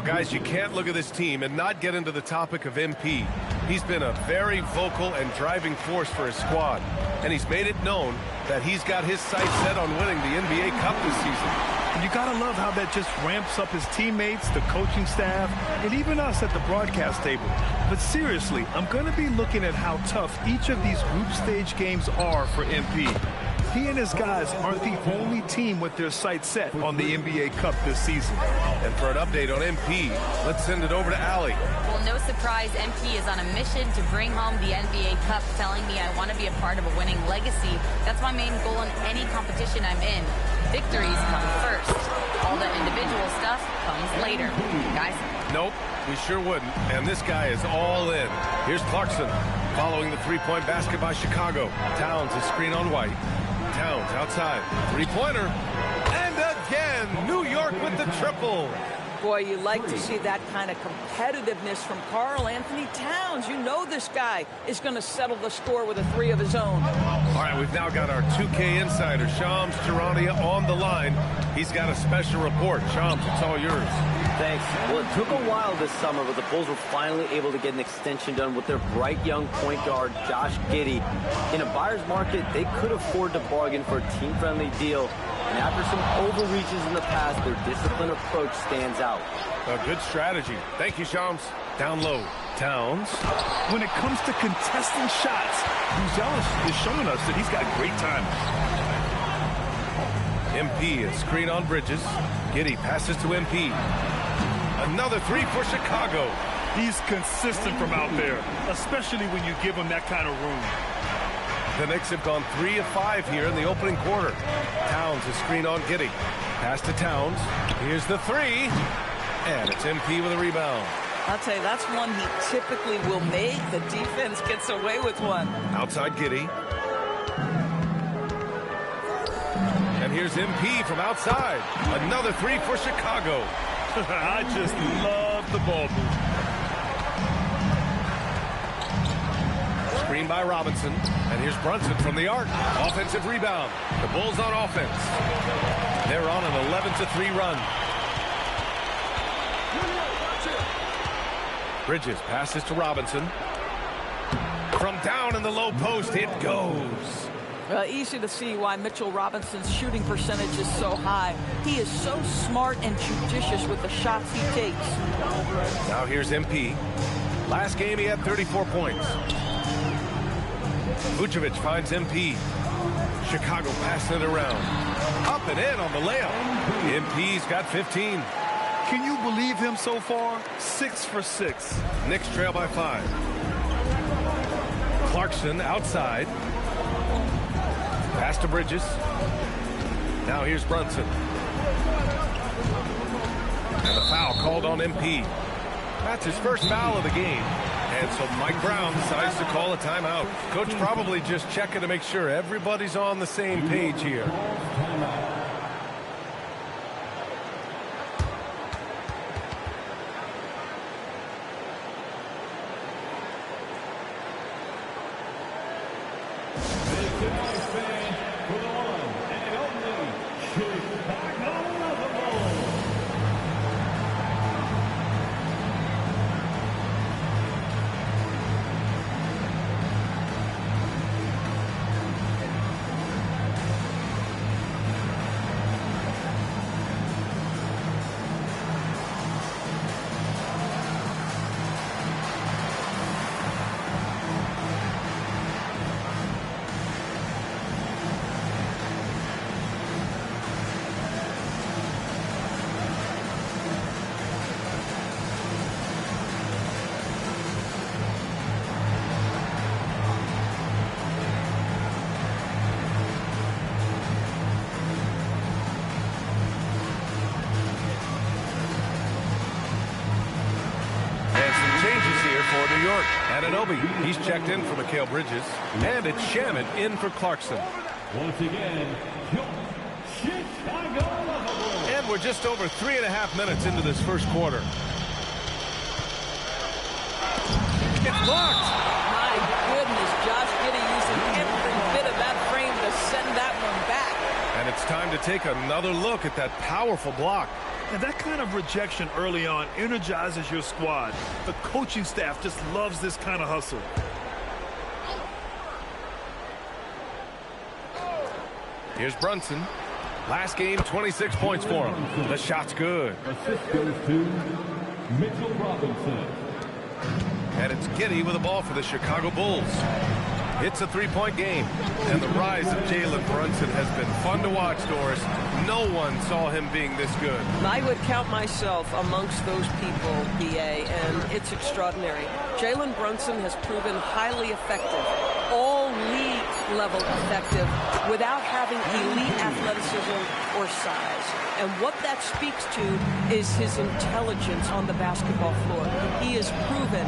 Well, guys, you can't look at this team and not get into the topic of MP. He's been a very vocal and driving force for his squad, and he's made it known that he's got his sights set on winning the NBA Cup this season. And you gotta love how that just ramps up his teammates, the coaching staff, and even us at the broadcast table. But seriously, I'm gonna be looking at how tough each of these group stage games are for MP. He and his guys aren't the only team with their sights set on the NBA Cup this season. And for an update on MP, let's send it over to Allie. Well, no surprise, MP is on a mission to bring home the NBA Cup, telling me I want to be a part of a winning legacy. That's my main goal in any competition I'm in. Victories come first. All the individual stuff comes later. Guys? Nope, we sure wouldn't. And this guy is all in. Here's Clarkson following the three-point basket by Chicago. Towns is screen on White. Towns outside. Three-pointer. And again, New York with the triple. Boy, you like to see that kind of competitiveness from Karl Anthony Towns. You know this guy is going to settle the score with a three of his own. All right, we've now got our 2K insider, Shams Charania, on the line. He's got a special report. Shams, it's all yours. Thanks. Well, it took a while this summer, but the Bulls were finally able to get an extension done with their bright young point guard, Josh Giddey. In a buyer's market, they could afford to bargain for a team-friendly deal. And after some overreaches in the past, their disciplined approach stands out. A good strategy. Thank you, Shams. Down low. Towns. When it comes to contesting shots, Buzelis is showing us that he's got great time. MP is screen on Bridges. Giddey passes to MP. Another three for Chicago. He's consistent from out there, especially when you give him that kind of room. The Knicks have gone 3 of 5 here in the opening quarter. Towns is screen on Giddey. Pass to Towns. Here's the three. And it's MP with a rebound. I'll tell you, that's one he typically will make. The defense gets away with one. Outside Giddey. And here's MP from outside. Another three for Chicago. I just love the ball move. Screen by Robinson. And here's Brunson from the arc. Offensive rebound. The Bulls on offense. They're on an 11-3 run. Bridges passes to Robinson. From down in the low post, it goes. Easy to see why Mitchell Robinson's shooting percentage is so high. He is so smart and judicious with the shots he takes. Now here's MP. Last game he had 34 points. Vucevic finds MP. Chicago passing it around. Up and in on the layup. MP's got 15. Can you believe him so far? 6 for 6. Knicks trail by 5. Clarkson outside. Pass to Bridges. Now here's Brunson. And a foul called on MP. That's his first foul of the game. And so Mike Brown decides to call a timeout. Coach probably just checking to make sure everybody's on the same page here. For New York, Anunoby, he's checked in for Mikal Bridges, and it's Shaman in for Clarkson. Once again, Chicago. And we're just over 3.5 minutes into this first quarter. It's blocked. My goodness, Josh Giddey using every bit of that frame to send that one back. And it's time to take another look at that powerful block. And that kind of rejection early on energizes your squad. The coaching staff just loves this kind of hustle. Here's Brunson. Last game, 26 points for him. The shot's good. Assist goes to Mitchell Robinson. And it's Giddey with the ball for the Chicago Bulls. It's a three-point game. And the rise of Jalen Brunson has been fun to watch, Doris. No one saw him being this good. I would count myself amongst those people, BA, and it's extraordinary. Jalen Brunson has proven highly effective, all league level effective, without having elite athleticism or size. And what that speaks to is his intelligence on the basketball floor. He has proven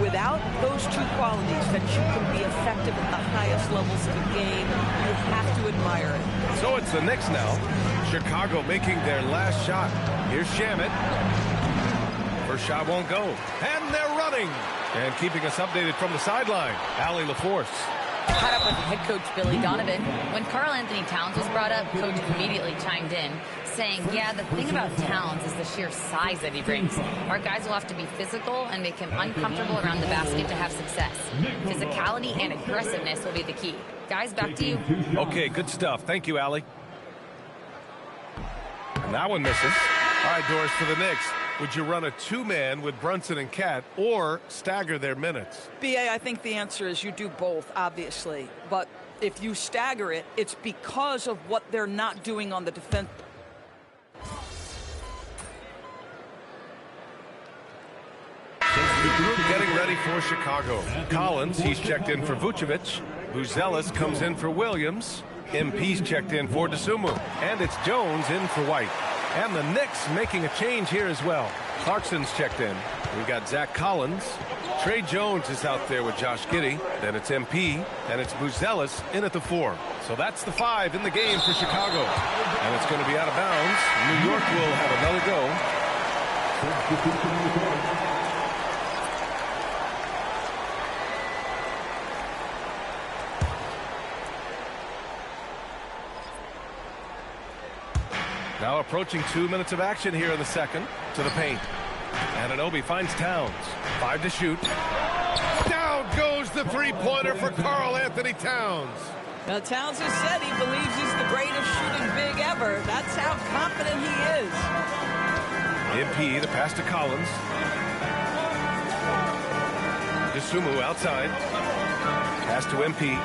without those two qualities that you can be effective at the highest levels of the game. You have to admire it. So it's the Knicks now. Chicago making their last shot. Here's Shamet. First shot won't go. And they're running. And keeping us updated from the sideline, Allie LaForce. Caught up with head coach Billy Donovan. When Karl Anthony Towns was brought up, coach immediately chimed in, saying, yeah, the thing about Towns is the sheer size that he brings. Our guys will have to be physical and make him uncomfortable around the basket to have success. Physicality and aggressiveness will be the key. Guys, back to you. Okay, good stuff. Thank you, Allie. And that one misses. All right, Doris, for the Knicks. Would you run a two-man with Brunson and Cat or stagger their minutes? BA, I think the answer is you do both, obviously. But if you stagger it, it's because of what they're not doing on the defense. The group getting ready for Chicago. Collins, he's checked in for Vucevic. Buzelis comes in for Williams. MP's checked in for DeSumo. And it's Jones in for White. And the Knicks making a change here as well. Clarkson's checked in. We've got Zach Collins. Trey Jones is out there with Josh Giddey. Then it's MP. And it's Buzelis in at the 4. So that's the 5 in the game for Chicago. And it's going to be out of bounds. New York will have another go. Now approaching 2 minutes of action here in the second. To the paint. Anunoby finds Towns. 5 to shoot. Down goes the three-pointer for Karl Anthony Towns. Now, Towns has said he believes he's the greatest shooting big ever. That's how confident he is. MP, the pass to Collins. DeSumo outside. Pass to MP.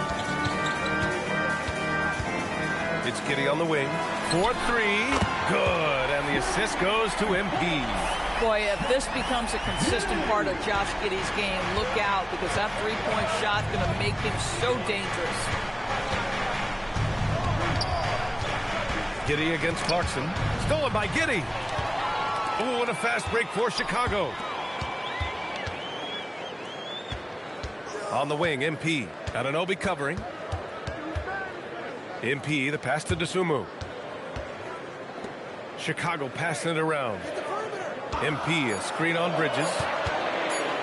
It's Giddey on the wing. 4-3. Good. And the assist goes to MP. Boy, if this becomes a consistent part of Josh Giddey's game, look out, because that three-point shot is going to make him so dangerous. Giddey against Clarkson. Stolen by Giddey. Oh, and a fast break for Chicago. On the wing, MP. Anunoby covering. MP, the pass to DeSumo. Chicago passing it around. MP, a screen on Bridges.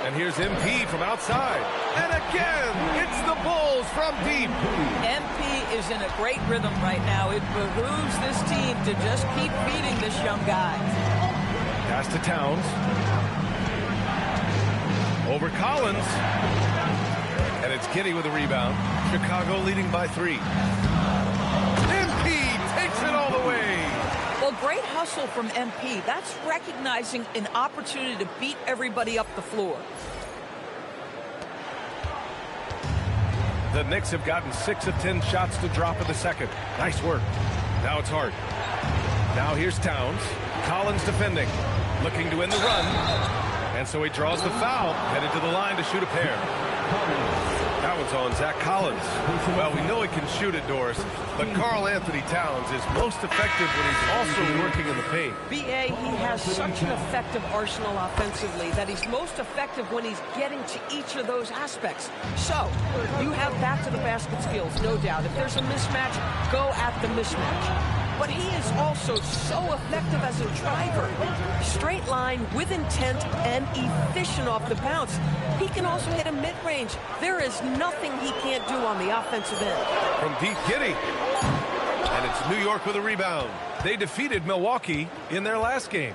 And here's MP from outside. And again, it's the Bulls from deep. MP is in a great rhythm right now. It behooves this team to just keep feeding this young guy. Pass to Towns. Over Collins. And it's Giddey with a rebound. Chicago leading by 3. MP takes it all the way. Well, great hustle from MP. That's recognizing an opportunity to beat everybody up the floor. The Knicks have gotten 6 of 10 shots to drop in the second. Nice work. Now it's Hart. Now here's Towns. Collins defending. Looking to end the run. And so he draws the foul. Headed to the line to shoot a pair. That one's on Zach Collins. Well, we know he can shoot it, Doris, but Karl Anthony Towns is most effective when he's also working in the paint. BA, he has such an effective arsenal offensively that he's most effective when he's getting to each of those aspects. So, you have back to the basket skills, no doubt. If there's a mismatch, go at the mismatch. But he is also so effective as a driver. Straight line, with intent, and efficient off the bounce. He can also hit a mid-range. There is nothing he can't do on the offensive end. From deep, Giddey. And it's New York with a rebound. They defeated Milwaukee in their last game.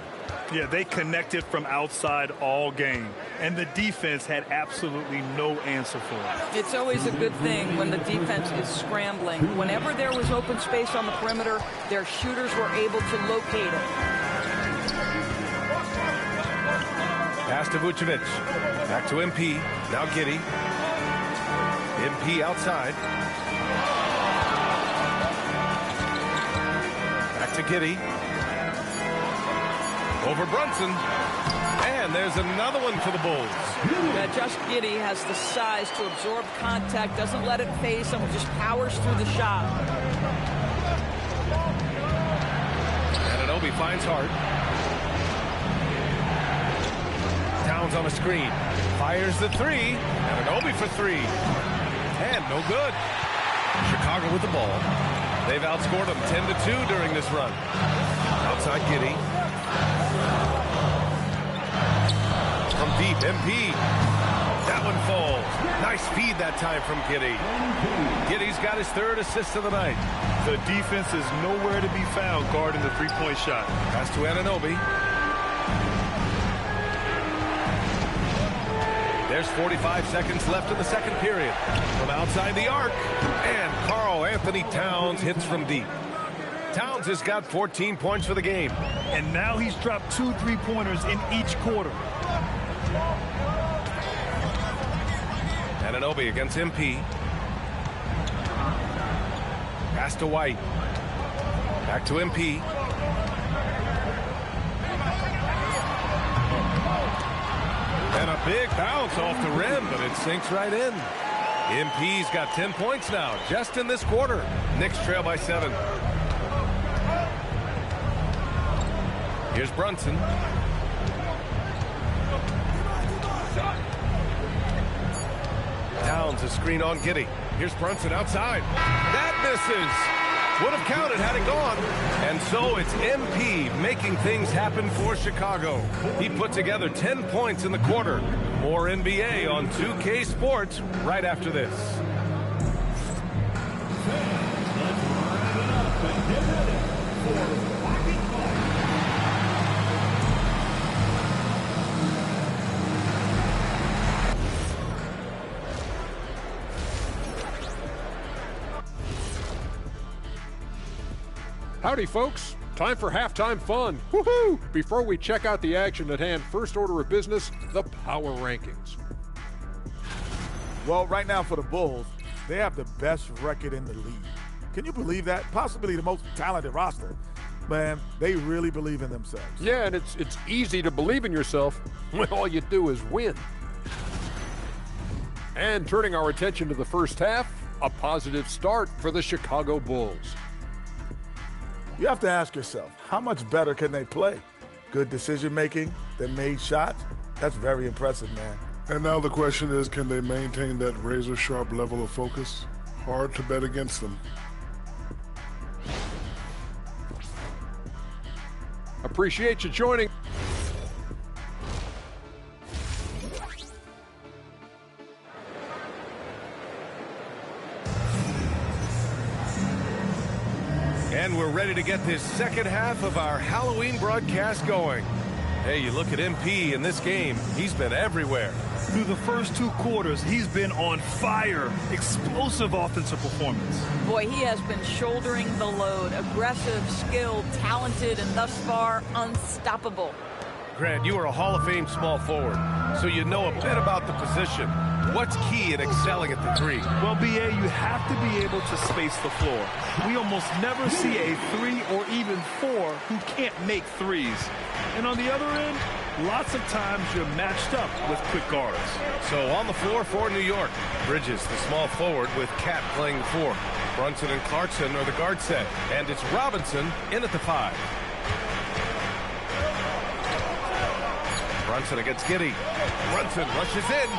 Yeah, they connected from outside all game, and the defense had absolutely no answer for it. It's always a good thing when the defense is scrambling. Whenever there was open space on the perimeter, their shooters were able to locate it. Pass to Vucevic. Back to MP. Now Giddey. MP outside. Back to Giddey. Over Brunson. And there's another one for the Bulls. Josh Giddey has the size to absorb contact, doesn't let it phase him, just powers through the shot. Anunoby finds Hart. Towns on a screen. Fires the three. Anunoby for three. And no good. Chicago with the ball. They've outscored them 10-2 during this run. Outside Giddey. From deep, MP. That one falls. Nice feed that time from Giddey. Giddey's got his third assist of the night. The defense is nowhere to be found guarding the three-point shot. Pass to Anunoby. There's 45 seconds left in the second period. From outside the arc. And Karl Anthony Towns hits from deep. Towns has got 14 points for the game. And now he's dropped 2 3-pointers in each quarter. Anunoby against MP. Pass to White. Back to MP. And a big bounce off the rim, but it sinks right in. MP's got 10 points now, just in this quarter. Knicks trail by 7. Here's Brunson. Towns a screen on Giddey. Here's Brunson outside. That misses. Would have counted had it gone. And so it's MP making things happen for Chicago. He put together 10 points in the quarter. More NBA on 2K Sports right after this. Howdy, folks. Time for halftime fun. Woohoo! Before we check out the action at hand, first order of business, the power rankings. Well, right now for the Bulls, they have the best record in the league. Can you believe that? Possibly the most talented roster. Man, they really believe in themselves. Yeah, and it's easy to believe in yourself when all you do is win. And turning our attention to the first half, a positive start for the Chicago Bulls. You have to ask yourself, how much better can they play? Good decision-making, they made shots. That's very impressive, man. And now the question is, can they maintain that razor-sharp level of focus? Hard to bet against them. Appreciate you joining. And we're ready to get this second half of our Halloween broadcast going. Hey, you look at MP in this game, he's been everywhere. Through the first 2 quarters, he's been on fire. Explosive offensive performance. Boy, he has been shouldering the load. Aggressive, skilled, talented, and thus far, unstoppable. Grant, you are a Hall of Fame small forward, so you know a bit about the position. What's key in excelling at the 3? Well, B.A., you have to be able to space the floor. We almost never see a 3 or even 4 who can't make threes. And on the other end, lots of times you're matched up with quick guards. So on the floor for New York, Bridges, the small forward, with Cat playing the 4. Brunson and Clarkson are the guard set, and it's Robinson in at the 5. Brunson against Giddey. Brunson rushes in.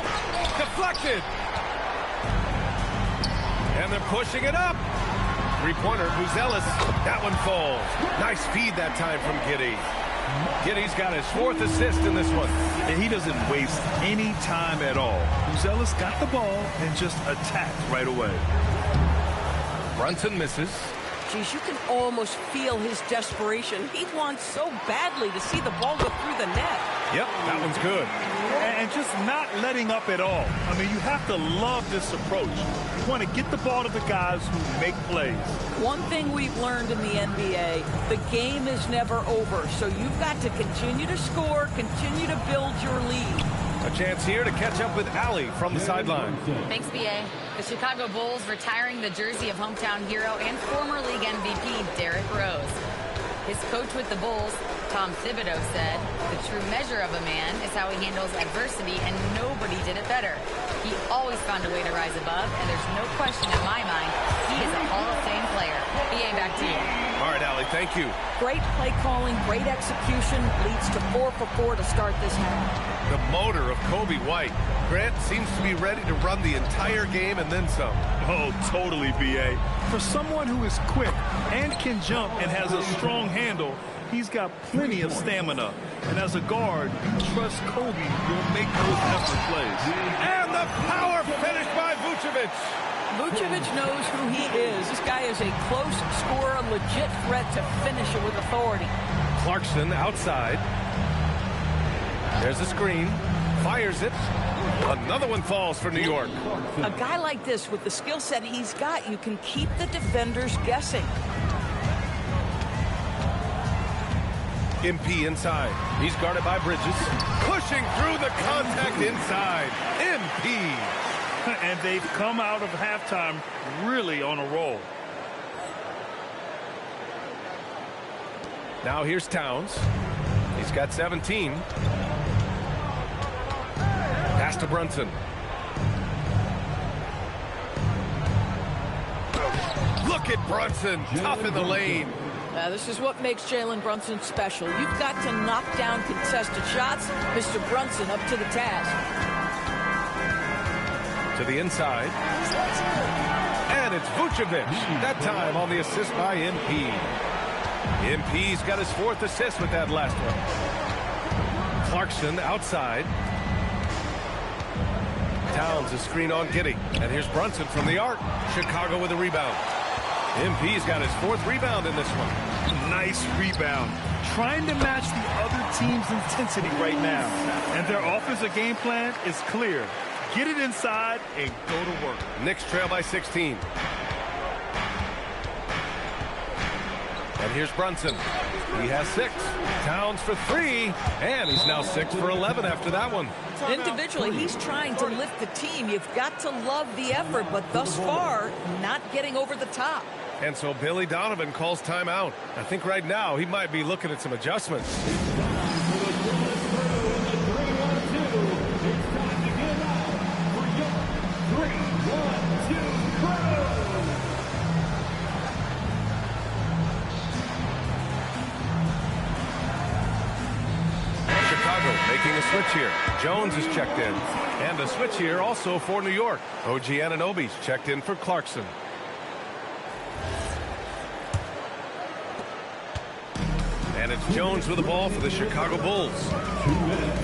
Deflected. And they're pushing it up. 3-pointer, Buzelis. That one falls. Nice feed that time from Giddey. Giddey's got his 4th assist in this one. And he doesn't waste any time at all. Buzelis got the ball and just attacked right away. Brunson misses. geez, you can almost feel his desperation. He wants so badly to see the ball go through the net. Yep, that one's good. And just not letting up at all. I mean, you have to love this approach. You want to get the ball to the guys who make plays. One thing we've learned in the NBA, the game is never over. So you've got to continue to score, continue to build your lead. A chance here to catch up with Allie from the sideline. Thanks, B.A. The Chicago Bulls retiring the jersey of hometown hero and former league MVP Derrick Rose. His coach with the Bulls, Tom Thibodeau, said, "The true measure of a man is how he handles adversity, and nobody did it better. He always found a way to rise above, and there's no question in my mind he is a Hall of Fame player." B.A., back to you. All right, Allie, thank you. Great play calling, great execution, leads to 4 for 4 to start this half. The motor of Kobe White. Grant seems to be ready to run the entire game and then some. Oh, totally, B.A. For someone who is quick and can jump and has a strong handle, he's got plenty of stamina. And as a guard, you trust Kobe will make those effort plays. And the power finish by Vucevic. Vucevic knows who he is. This guy is a close scorer, a legit threat to finish it with authority. Clarkson outside. There's a screen. Fires it. Another one falls for New York. A guy like this, with the skill set he's got, you can keep the defenders guessing. MP inside. He's guarded by Bridges. Pushing through the contact inside. MP. And they've come out of halftime really on a roll. Now here's Towns. He's got 17. Pass to Brunson. Look at Brunson, tough in the lane. This is what makes Jalen Brunson special. You've got to knock down contested shots. Mr. Brunson up to the task. To the inside. And it's Vucevic. That time on the assist by MP. MP's got his 4th assist with that last one. Clarkson outside. Towns is screen on Giddey. And here's Brunson from the arc. Chicago with a rebound. MP's got his 4th rebound in this one. Nice rebound. Trying to match the other team's intensity right now. And their offensive game plan is clear. Get it inside and go to work. Knicks trail by 16. And here's Brunson. He has 6. Towns for 3. And he's now 6 for 11 after that one. Individually, he's trying to lift the team. You've got to love the effort, but thus far, not getting over the top. And so Billy Donovan calls timeout. I think right now he might be looking at some adjustments. Making a switch here. Jones is checked in. And a switch here also for New York. OG Anunoby's checked in for Clarkson. And it's Jones with the ball for the Chicago Bulls.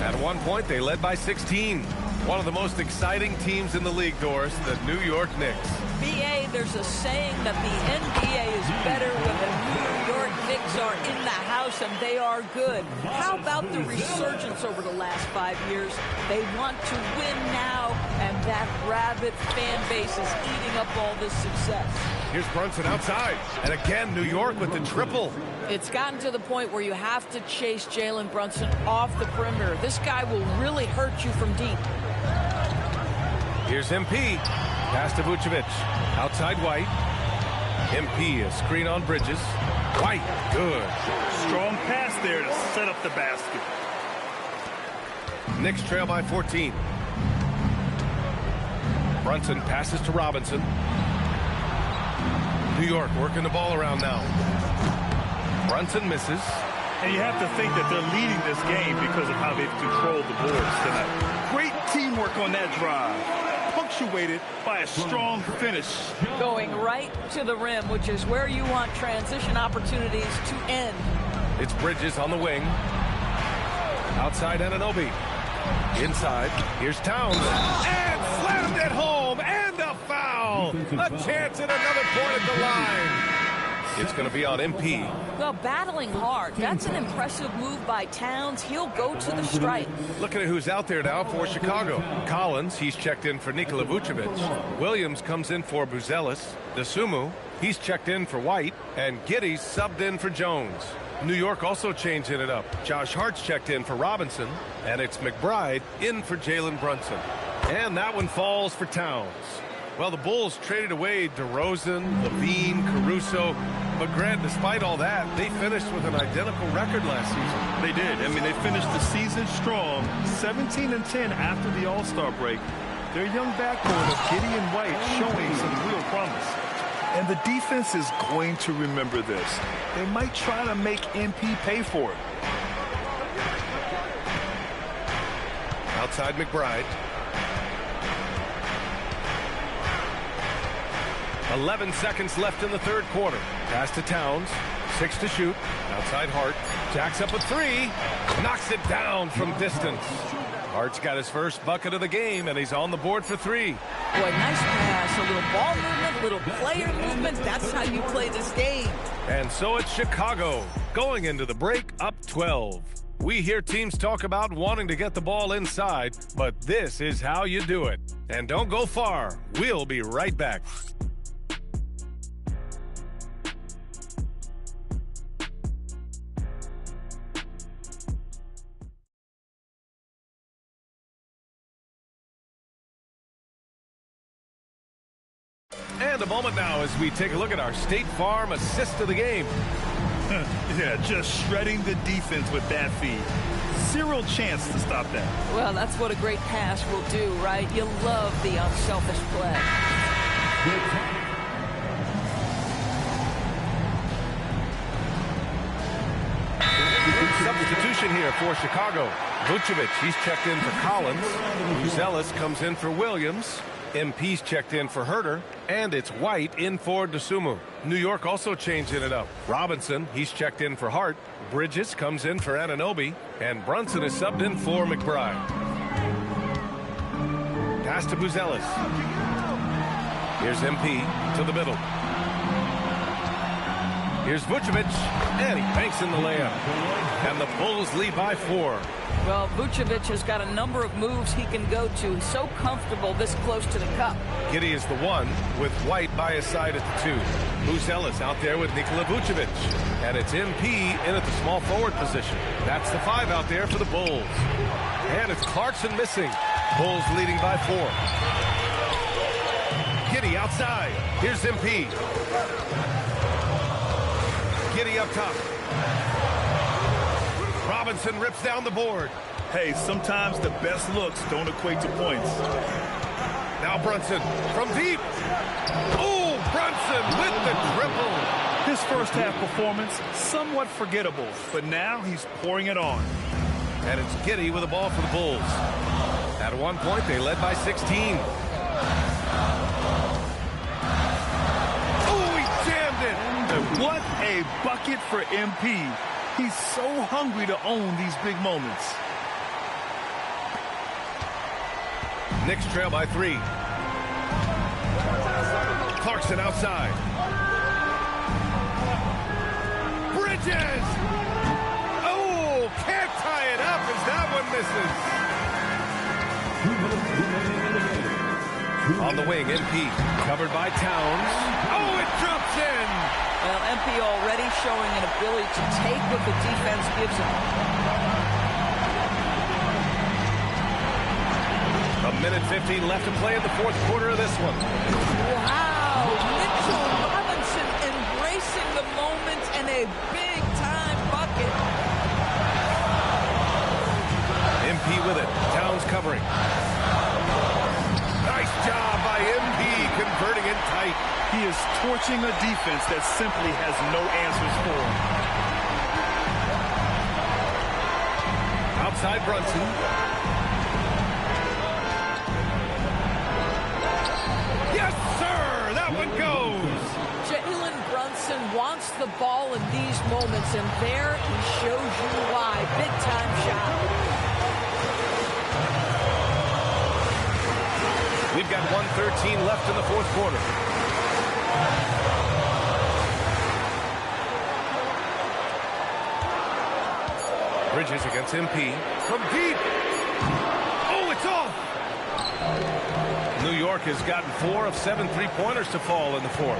At one point, they led by 16. One of the most exciting teams in the league, Doris, the New York Knicks. BA, there's a saying that the NBA is better when the New York Knicks are in the house and they are good. How about the resurgence over the last 5 years? They want to win now, and that rabid fan base is eating up all this success. Here's Brunson outside. And again, New York with the triple. It's gotten to the point where you have to chase Jalen Brunson off the perimeter. This guy will really hurt you from deep. Here's MP. Pass to Vucevic. Outside White. MP, a screen on Bridges. White, good. Strong pass there to set up the basket. Knicks trail by 14. Brunson passes to Robinson. New York working the ball around now. Brunson misses. And you have to think that they're leading this game because of how they've controlled the boards tonight. Great teamwork on that drive. Punctuated by a strong finish. Going right to the rim, which is where you want transition opportunities to end. It's Bridges on the wing. Outside Anunoby. Inside. Here's Towns. And slammed it home. And a foul. A chance at another point at the line. It's going to be on MP. Well, battling hard. That's an impressive move by Towns. He'll go to the strike. Looking at who's out there now for Chicago. Collins, he's checked in for Nikola Vucevic. Williams comes in for Buzelis. Dosunmu, he's checked in for White. And Giddey's subbed in for Jones. New York also changing it up. Josh Hart's checked in for Robinson. And it's McBride in for Jalen Brunson. And that one falls for Towns. Well, the Bulls traded away DeRozan, Levine, Caruso. But, Grant, despite all that, they finished with an identical record last season. They did. I mean, they finished the season strong, 17-10 after the All-Star break. Their young backcourt of Giddey and White showing some real promise. And the defense is going to remember this. They might try to make MP pay for it. Outside McBride. 11 seconds left in the third quarter. Pass to Towns. 6 to shoot. Outside Hart. Jacks up a 3. Knocks it down from distance. Hart's got his first bucket of the game, and he's on the board for 3. Boy, nice pass. A little ball movement, a little player movement. That's how you play this game. And so it's Chicago going into the break up 12. We hear teams talk about wanting to get the ball inside, but this is how you do it. And don't go far. We'll be right back. And a moment now as we take a look at our State Farm assist of the game. Yeah, just shredding the defense with that feed. Zero chance to stop that. Well, that's what a great pass will do, right? You love the unselfish play. Substitution here for Chicago. Vucevic, he's checked in for Collins. Buzelis comes in for Williams. MP's checked in for Herter, and it's White in for Dosunmu. New York also changing it up. Robinson, he's checked in for Hart. Bridges comes in for Anunoby, and Brunson is subbed in for McBride. Pass to Buzelis. Here's MP to the middle. Here's Vucevic, and he banks in the layup. And the Bulls lead by 4. Well, Vucevic has got a number of moves he can go to. He's so comfortable this close to the cup. Giddey is the 1 with White by his side at the 2. Buzelis out there with Nikola Vucevic. And it's MP in at the small forward position. That's the 5 out there for the Bulls. And it's Clarkson missing. Bulls leading by 4. Giddey outside. Here's MP. Giddey up top. Robinson rips down the board. Hey, sometimes the best looks don't equate to points. Now Brunson from deep. Oh, Brunson with the triple. His first half performance, somewhat forgettable, but now he's pouring it on. And it's Giddey with the ball for the Bulls. At one point, they led by 16. Oh, he jammed it. And what a bucket for MP. He's so hungry to own these big moments. Knicks trail by 3. Clarkson outside. Bridges! Oh, can't tie it up as that one misses. On the wing, MP covered by Towns. Oh, it drops in! Well, MP already showing an ability to take what the defense gives him. A minute 15 left to play in the fourth quarter of this one. Wow! Mitchell Robinson embracing the moment and a big-time bucket. MP with it. Towns covering. Nice job by MP converting it tight. He is torching a defense that simply has no answers for him. Outside Brunson. Yes, sir! That one goes! Jalen Brunson wants the ball in these moments, and there he shows you why. Big-time shot. We've got 1:13 left in the fourth quarter. Bridges against MP. From deep. Oh, it's off. New York has gotten 4 of 7 three-pointers to fall in the fourth.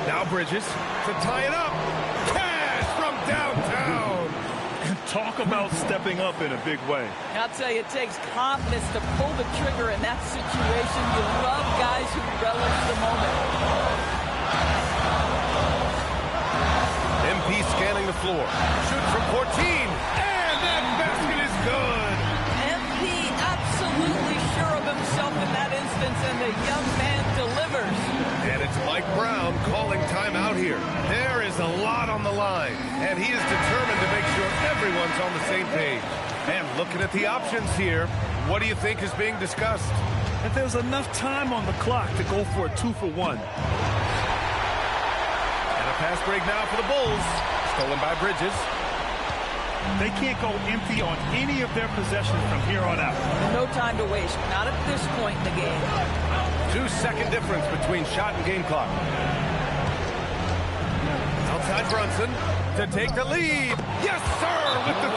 Now Bridges to tie it up. Cash from downtown. Talk about stepping up in a big way. I'll tell you, it takes confidence to pull the trigger in that situation. You love guys who relish the moment. MP scanning the floor. Shoots from 14. And that basket is good. MP absolutely sure of himself in that instance, and the young man delivers. And it's Mike Brown calling timeout here. There is a lot on the line, and he is determined to make sure everyone's on the same page. And looking at the options here, what do you think is being discussed? If there's enough time on the clock to go for a 2-for-1. And a pass break now for the Bulls. Stolen by Bridges. They can't go empty on any of their possessions from here on out. No time to waste. Not at this point in the game. 2-second difference between shot and game clock. Outside Brunson to take the lead. Yes, sir, with the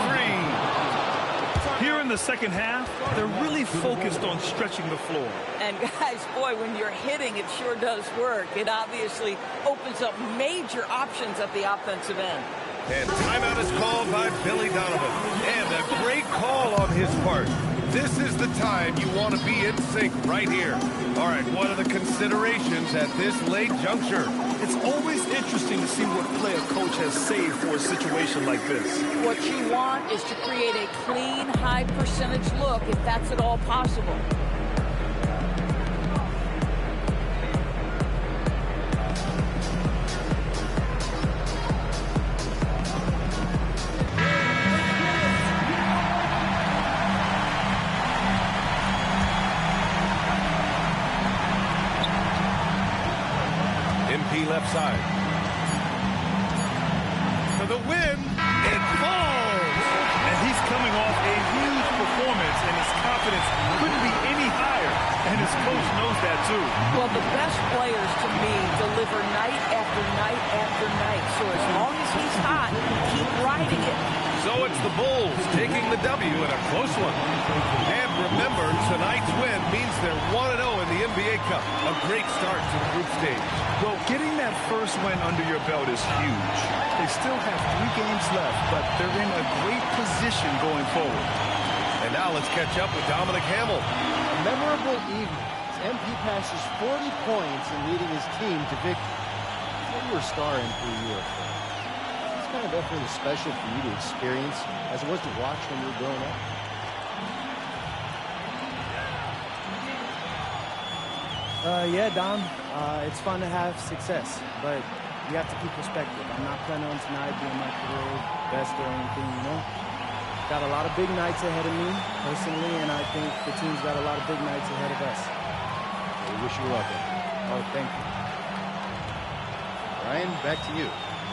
3. Here in the second half, they're really focused on stretching the floor. And guys, boy, when you're hitting, it sure does work. It obviously opens up major options at the offensive end. And timeout is called by Billy Donovan. And a great call on his part. This is the time you want to be in sync right here. All right, what are the considerations at this late juncture? It's always interesting to see what play a coach has saved for a situation like this. What you want is to create a clean, high-percentage look, if that's at all possible. Left side. For the win, it falls! And he's coming off a huge performance, and his confidence couldn't be any higher. And his coach knows that, too. Well, the best players, to me, deliver night after night after night. So as long as he's hot, keep riding it. So it's the Bulls taking the W in a close one. And remember, tonight's win means they're 1-0 in the NBA Cup. A great start to the group stage. Well, getting that first win under your belt is huge. They still have 3 games left, but they're in a great position going forward. And now let's catch up with Dominic Hamill. A memorable evening as MP passes 40 points in leading his team to victory. What were star MP you were? It's kind of definitely special for you to experience as it was to watch when you were growing up. Yeah, Dom, it's fun to have success, but you have to keep perspective. I'm not planning on tonight being my career best or anything, you know. Got a lot of big nights ahead of me, personally, and I think the team's got a lot of big nights ahead of us. We wish you luck. Oh, thank you. Ryan, back to you.